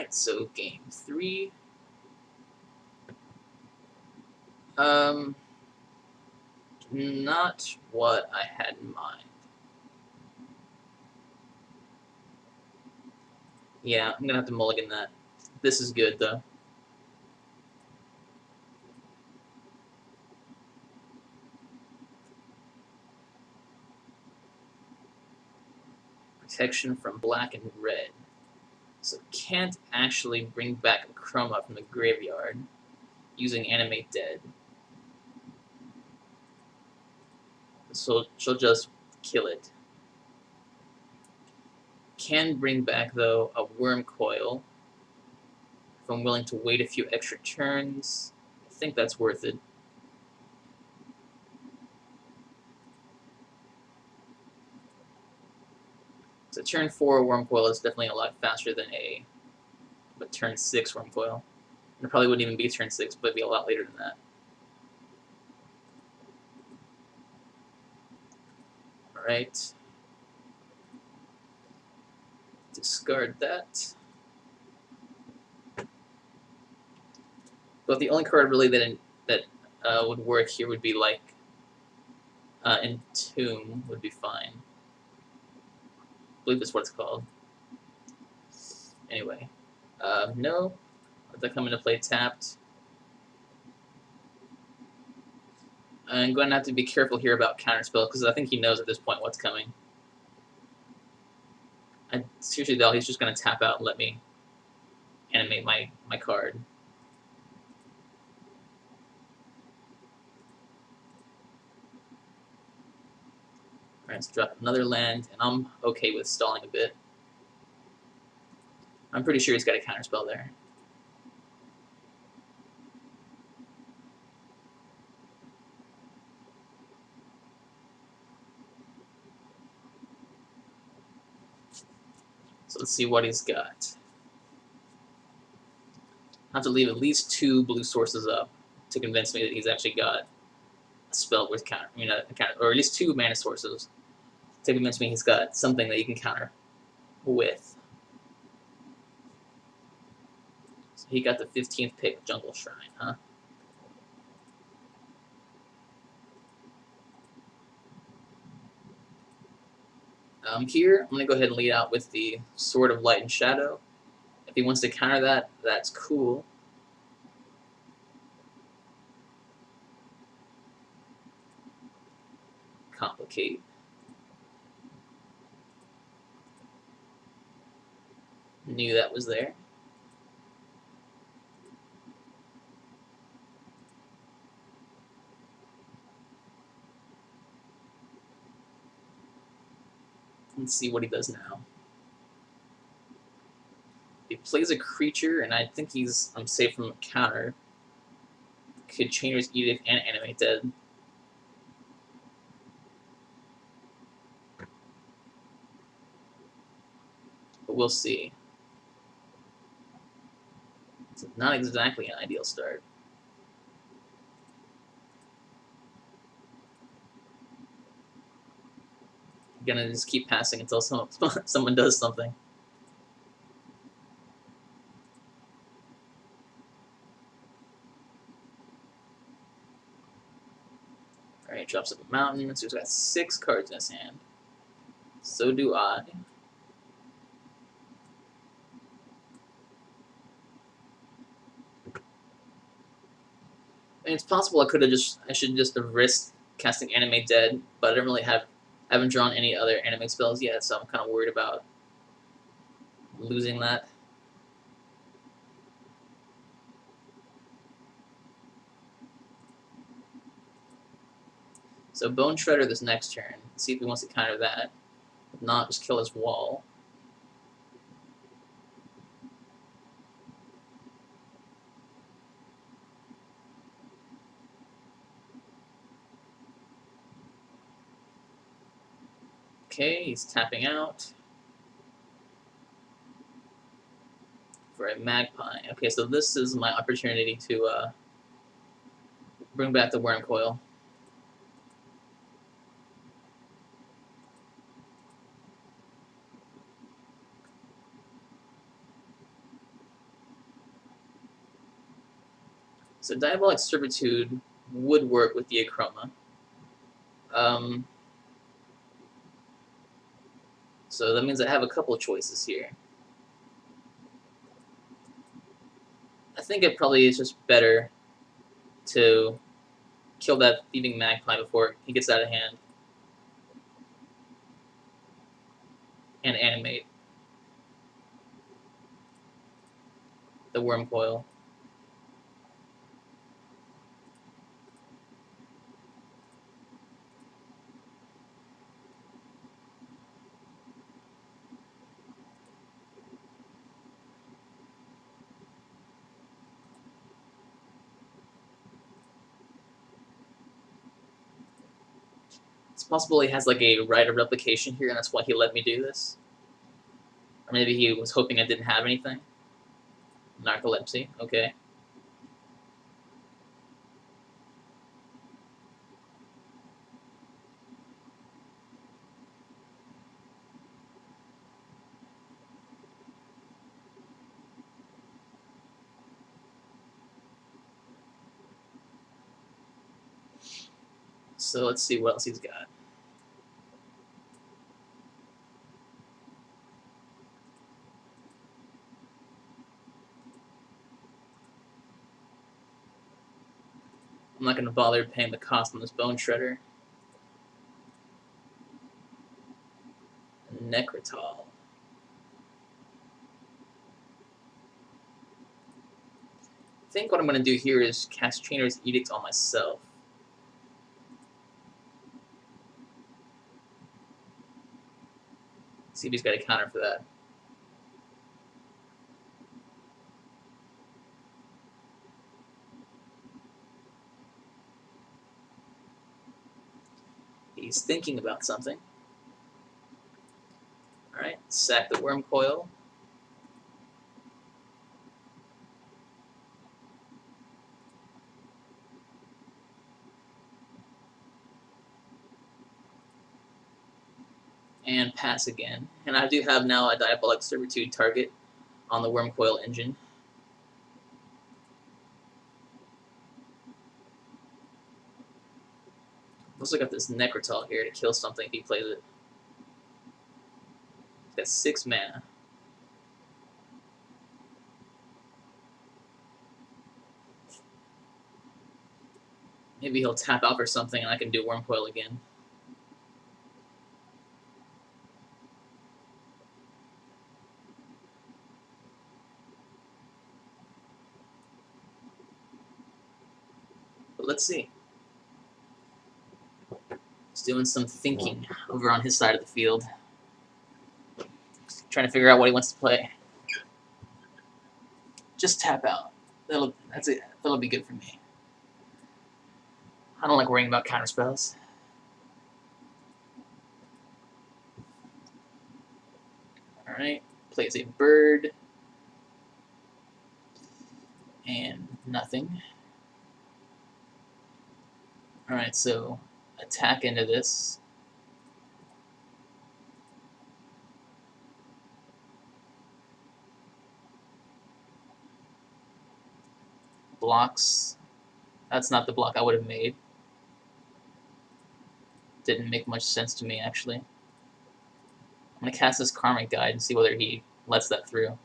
Alright, so game 3. Not what I had in mind. Yeah, I'm gonna have to mulligan that. This is good, though. Protection from black and red. So can't actually bring back a chroma from the graveyard using Animate Dead. So she'll just kill it. Can bring back, though, a Worm Coil. If I'm willing to wait a few extra turns, I think that's worth it. So turn 4 Worm Coil is definitely a lot faster than a turn 6 Worm Coil. And it probably wouldn't even be turn 6, but it'd be a lot later than that. Alright. Discard that. But the only card really that would work here would be like Entomb would be fine. I believe that's what it's called. Anyway. No. Let that come into play tapped. I'm going to have to be careful here about counterspell, because I think he knows at this point what's coming. Seriously though, he's just going to tap out and let me animate my card. Alright, let's drop another land, and I'm okay with stalling a bit. I'm pretty sure he's got a counterspell there. So let's see what he's got. I have to leave at least 2 blue sources up to convince me that he's actually got a spell with counter. I mean, or at least 2 mana sources to convince me he's got something that you can counter with. So he got the 15th pick, Jungle Shrine, huh? Here, I'm going to go ahead and lead out with the Sword of Light and Shadow. If he wants to counter that, that's cool. Complicate. Knew that was there. Let's see what he does now. He plays a creature, and I think I'm safe from a counter. Could Chainer's Edict and Animate Dead. But we'll see. It's not exactly an ideal start. I'm gonna just keep passing until someone does something. Alright, drops up a mountain, so he's got 6 cards in his hand. So do I. And it's possible I should just have risked casting Animate Dead, but I don't really haven't drawn any other anime spells yet, so I'm kind of worried about losing that. So Bone Shredder this next turn. See if he wants to counter that. If not, just kill his wall. Okay, he's tapping out for a Magpie. Okay, so this is my opportunity to bring back the Worm Coil. So Diabolic Servitude would work with the Achroma. So that means I have a couple of choices here. I think it probably is just better to kill that Thieving Magpie before he gets out of hand and animate the Worm Coil. It's possible he has like a right of replication here, and that's why he let me do this. Or maybe he was hoping I didn't have anything. Narcolepsy, okay. So let's see what else he's got. I'm not going to bother paying the cost on this Bone Shredder. Necrotal. I think what I'm going to do here is cast Trainer's Edict on myself. See if he's got a counter for that. He's thinking about something. Alright, sack the Worm Coil. And pass again. And I do have now a Diabolic Servitude target on the Worm Coil engine. Also got this Necrotal here to kill something if he plays it. He's got 6 mana. Maybe he'll tap out for something and I can do Worm Coil again. But let's see. He's doing some thinking over on his side of the field. Trying to figure out what he wants to play. Just tap out. That's it. That'll be good for me. I don't like worrying about counter spells. Alright, plays a bird. And nothing. Alright, so attack into this. Blocks. That's not the block I would have made. Didn't make much sense to me, actually. I'm going to cast this Karmic Guide and see whether he lets that through.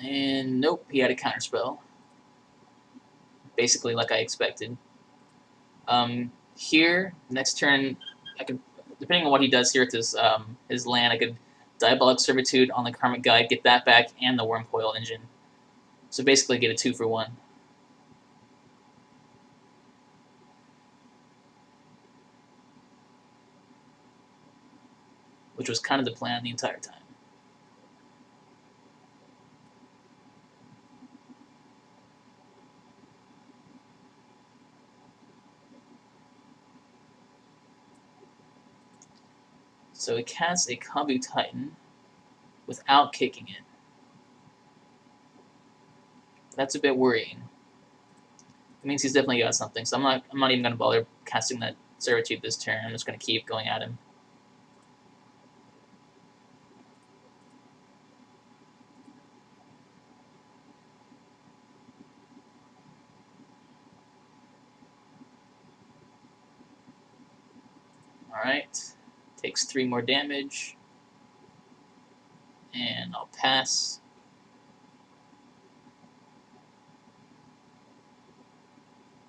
And nope, he had a counterspell. Basically like I expected. Here, next turn, I could, depending on what he does here with his land, I could Diabolic Servitude on the Karmic Guide, get that back, and the Worm Coil engine. So basically get a 2-for-1. Which was kind of the plan the entire time. So he casts a Kambu Titan without kicking it. That's a bit worrying. It means he's definitely got something, so I'm not even going to bother casting that Servitude this turn. I'm just going to keep going at him. Alright. Takes 3 more damage. And I'll pass.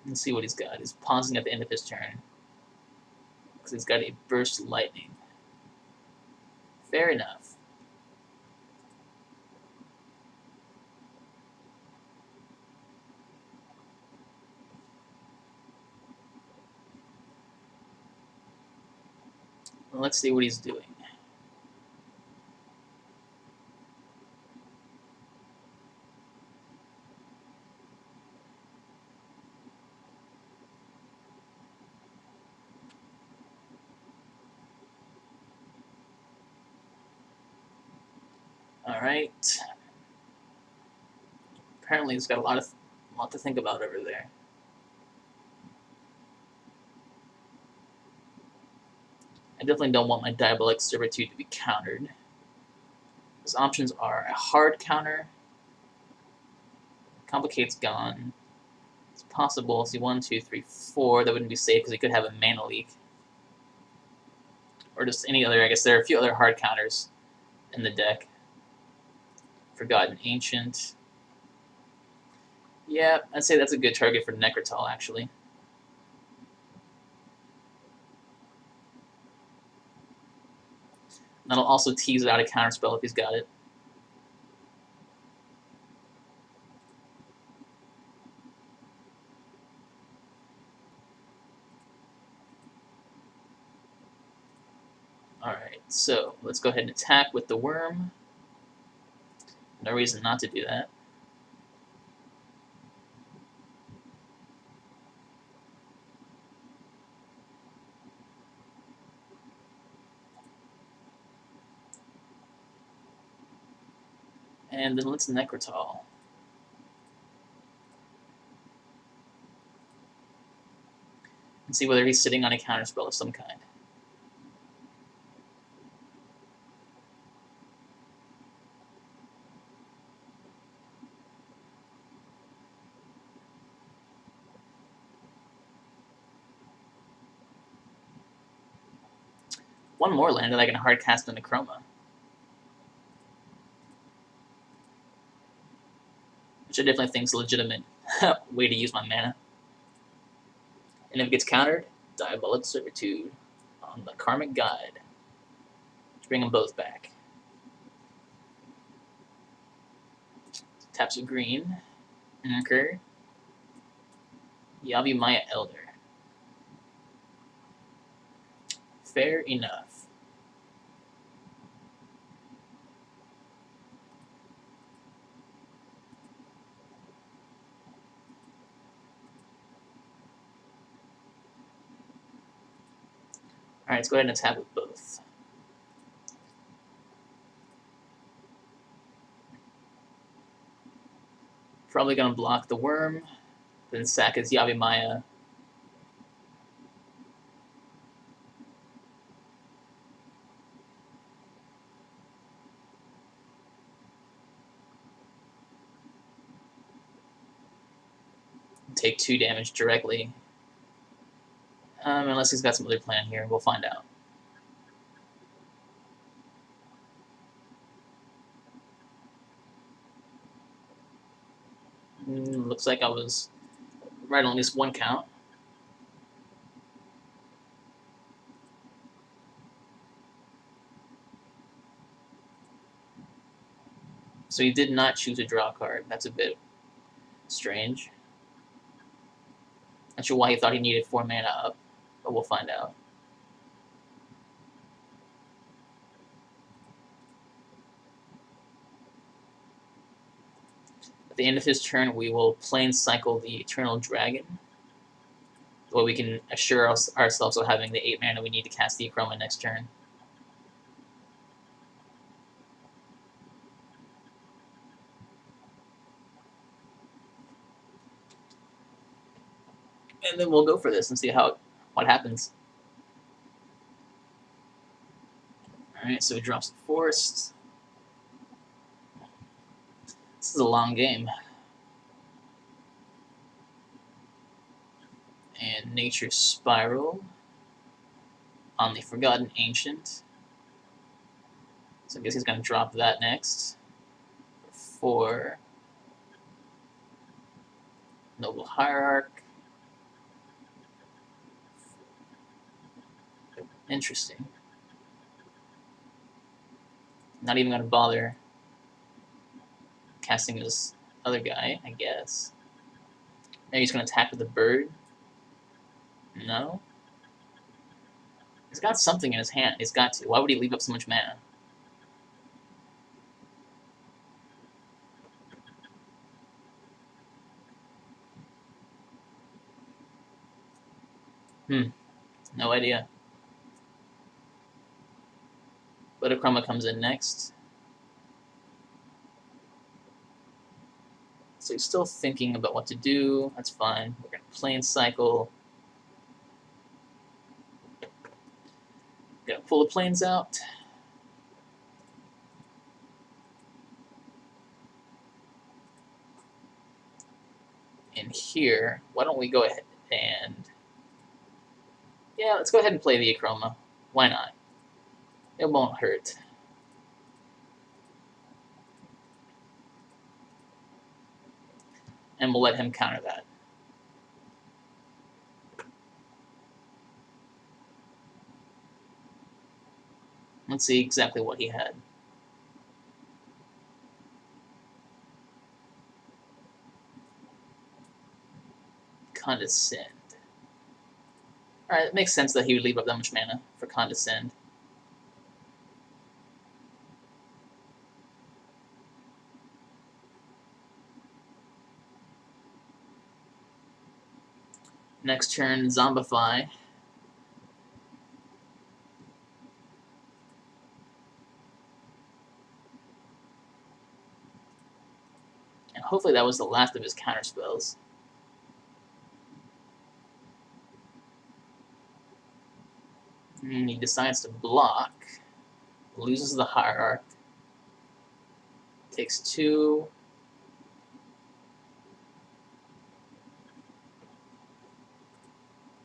Let's see what he's got. He's pausing at the end of his turn. Because he's got a Burst Lightning. Fair enough. Well, let's see what he's doing. Alright. Apparently he's got a lot to think about over there. I definitely don't want my Diabolic Servitude to be countered. His options are a hard counter, Complicate's gone. It's possible, see 1, 2, 3, 4, that wouldn't be safe because he could have a mana leak. Or just any other, I guess there are a few other hard counters in the deck. Forgotten Ancient. Yeah, I'd say that's a good target for Necrotal, actually. That'll also tease out a counterspell if he's got it. Alright, so let's go ahead and attack with the Worm. No reason not to do that. And then let's Necrotal. And see whether he's sitting on a counterspell of some kind. One more land that I can hardcast into Chroma. Which I definitely think is a legitimate way to use my mana. And if it gets countered, Diabolic Servitude on the Karmic Guide. Let's bring them both back. Taps of green. Okay. Yavimaya Elder. Fair enough. Alright, let's go ahead and attack with both. Probably going to block the Worm, then sack his Yavimaya. Take 2 damage directly. Unless he's got some other plan here, we'll find out. Looks like I was right on at least one count. So he did not choose a draw card. That's a bit strange. Not sure why he thought he needed 4 mana up, but we'll find out. At the end of his turn, we will plane cycle the Eternal Dragon. The way we can assure ourselves of having the 8 mana we need to cast the Chroma next turn. And then we'll go for this and see what happens. Alright, so he drops the Forest. This is a long game. And Nature Spiral on the Forgotten Ancient. So I guess he's going to drop that next. 4 Noble Hierarch. Interesting. Not even going to bother casting this other guy, I guess. Maybe he's going to attack with the bird. No. He's got something in his hand. He's got to. Why would he leave up so much mana? No idea. But Chroma comes in next. So he's still thinking about what to do. That's fine. We're going to Plane Cycle. Gonna pull the planes out. In here, why don't we go ahead and... Yeah, let's go ahead and play the Achroma. Why not? It won't hurt. And we'll let him counter that. Let's see exactly what he had. Condescend. Alright, it makes sense that he would leave up that much mana for Condescend. Next turn, Zombify. And hopefully that was the last of his counter spells. And he decides to block. Loses the Hierarch. Takes 2.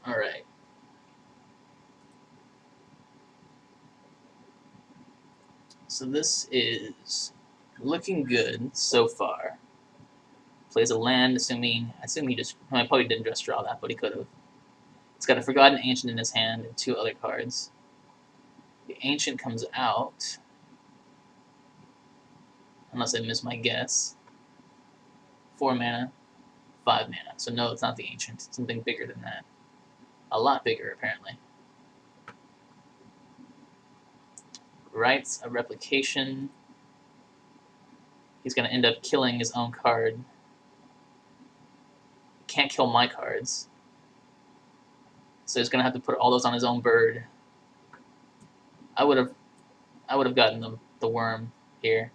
Alright. So this is looking good so far. Plays a land, assuming he just... I probably didn't just draw that, but he could have. It's got a Forgotten Ancient in his hand and 2 other cards. The Ancient comes out. Unless I miss my guess. 4 mana, 5 mana. So no, it's not the Ancient. It's something bigger than that. A lot bigger, apparently. Writes a Replication. He's going to end up killing his own card. Can't kill my cards. So he's going to have to put all those on his own bird. I would have gotten the worm here.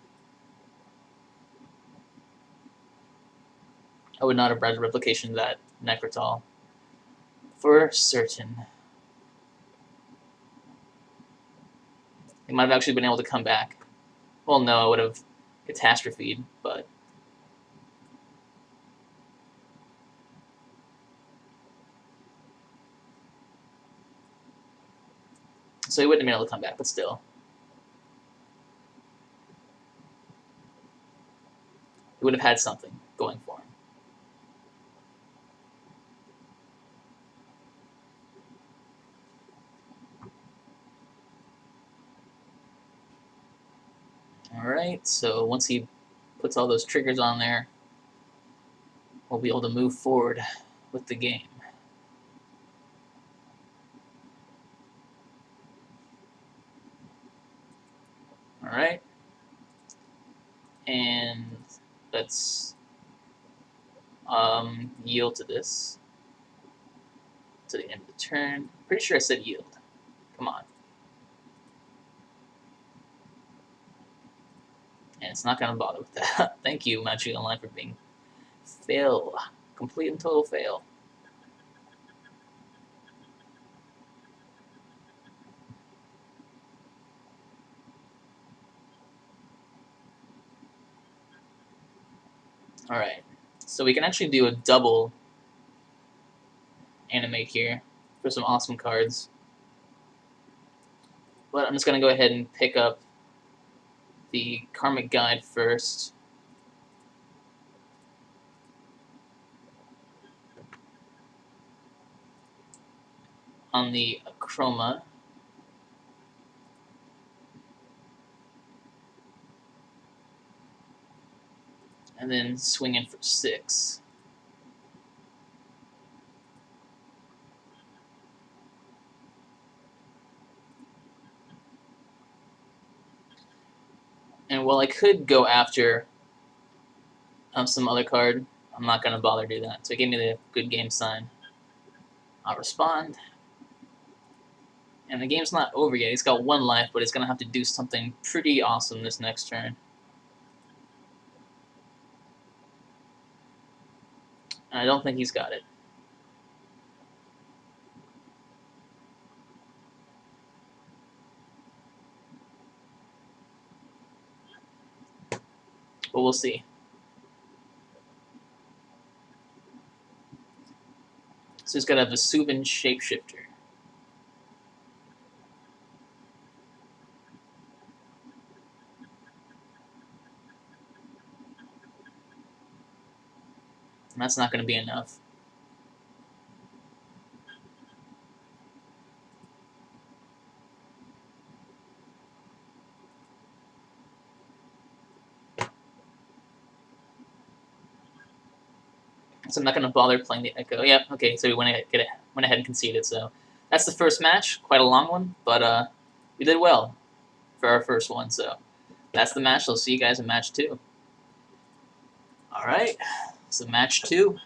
I would not have bred a Replication that Necrotal. For certain. He might have actually been able to come back. Well, no, I would have catastrophed, but... So he wouldn't have been able to come back, but still. He would have had something going for him. Alright, so once he puts all those triggers on there, we'll be able to move forward with the game. Alright, and let's yield to this to the end of the turn. Pretty sure I said yield. Come on. And it's not going to bother with that. Thank you, Magic Online, for being fail. Complete and total fail. Alright, so we can actually do a double animate here for some awesome cards. But I'm just going to go ahead and pick up the Karmic Guide first. On the Chroma. And then swing in for 6. And while I could go after some other card, I'm not going to bother to do that. So it gave me the good game sign. I'll respond. And the game's not over yet. He's got 1 life, but he's going to have to do something pretty awesome this next turn. And I don't think he's got it. But we'll see. So he's got a Vesuvian Shapeshifter. And that's not going to be enough. So I'm not going to bother playing the Echo. Yeah, okay, so we went ahead and conceded. So that's the first match. Quite a long one, but we did well for our first one. So that's the match. I'll see you guys in match 2. All right, so match 2.